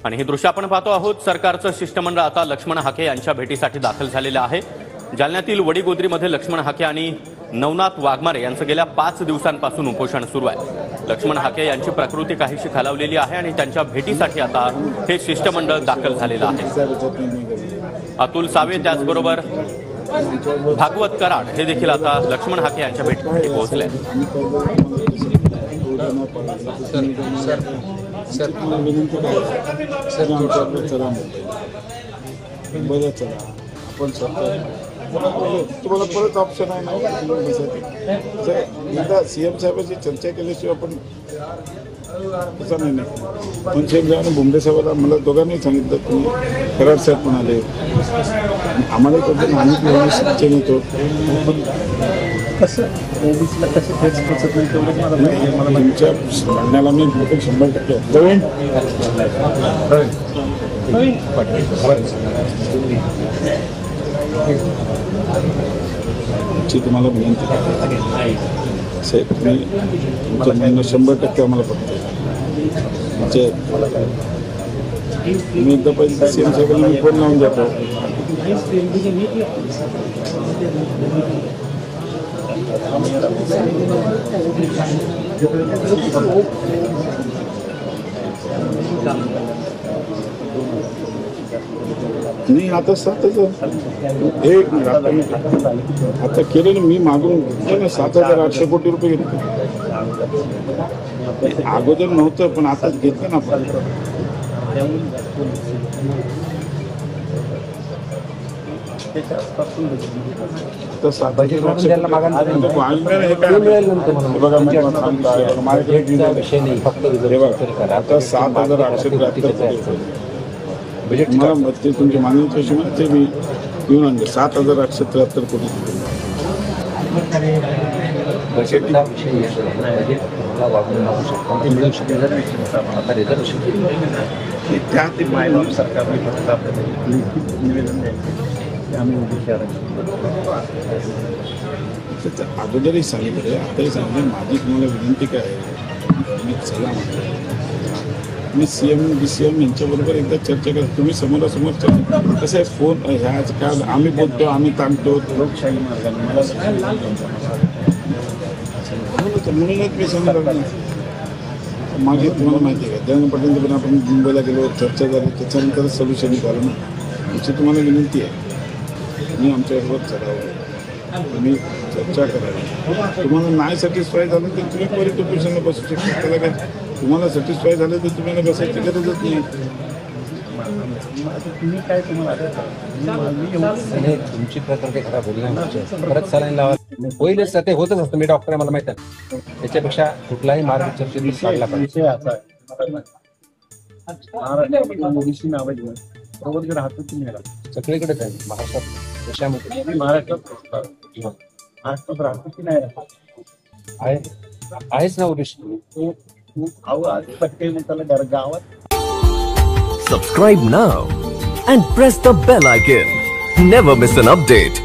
आणि हे दृश्य आपण पाहतो आहोत। सरकारचं शिष्टमंडळ आता लक्ष्मण हाके यांच्या भेटीसाठी दाखल झालेलं आहे। जालन्यातील वडीगोद्रीमध्ये लक्ष्मण हाके आणि नवनाथ वाघमारे यांचं गेल्या 5 दिवसांपासून उपोषण सुरू आहे। लक्ष्मण हाके यांची प्रकृती काहीशी खालावलेली आहे आणि त्यांच्या भेटीसाठी आता हे शिष्टमंडळ दाखल झालेलं आहे। अतुल सावे त्याचबरोबर भागवत कराड हे देखील आता लक्ष्मण हाके यांच्या भेटीसाठी पोहोचले। तुम्हाला परत ऑप्शन आहे ना, एकदा सीएम साहेबांची चर्चा केल्याशिवाय आपण तसा नाही। पण साहेब आणि बुमरे साहेबांना मला दोघांनी सांगितलं, तुम्ही कराड साहेब पण आले, आम्हाला त्याचं अनेक चेंज होतो कसं ओबीसीला कसं फेस पोचत नाही तेवढंच मला तुमच्या म्हणण्याला मी 100% तुम्हाला विनंती साहेब, तुम्ही तुमचं म्हणणं 100% आम्हाला पडतं। म्हणजे मी एकदा पहिले सीएम साहेबांना मी फोन लावून जातो, नाही आता एक मिनिट आता केलं ना, मी मागून 7,800 कोटी रुपये घेतले, अगोदर नव्हतं पण आता घेतलं ना आपण। आता 7,873 मला ते तुमच्या मागणीच्या हिशोबाने ते मी घेऊन आणले 7,873 कोटी। त्या ते मायबाप सरकारने फक्त आपल्याला निवेदन द्यायचं, आम्ही अगोदरही सांगितलं, आताही सांगितलं। माझी तुम्हाला विनंती काय आहे, मी चला मी सीएम बीसीएम यांच्याबरोबर एकदा चर्चा करा, तुम्ही समोरासमोर चर्चा कसं आहे। फोन ह्याच काय आम्ही बोलतो, आम्ही ताणतो लोकशाही मार्गाने, म्हणूनच मी समोर मागे तुम्हाला माहिती आहे का, देवेंद्र पाटील पण आपण मुंबईला गेलो, चर्चा झाली, त्याच्यानंतर सोल्युशन झालं ना। तुमची तुम्हाला विनंती आहे, मी आमच्याबरोबर चढावं, तुम्ही चर्चा करावी। तुम्हाला नाही सॅटिस्फाय झालं तर तुम्ही परत ऑपोजिशनला बसू शकता, त्याला काय तुम्हाला सॅटिस्फाय झालं तर तुम्हाला बसायची गरजच नाही। तुम्ही काय तुम्हाला तुमची प्रकृती खराब होईल ना, परत सलाईन लावा होईलच, ते होतच असतं। मी डॉक्टर आहे, मला माहिती आहे, त्याच्यापेक्षा कुठलाही मार्ग चर्चेत काढला पाहिजे। ओबीसी नाव बरोबर राहतो तुम्ही सगळीकडेच आहे महाराष्ट्रात, देशामध्ये महाराष्ट्रात राहतो की नाही आहे, आहेच ना OBC. Subscribe now and press the bell icon. Never miss an update.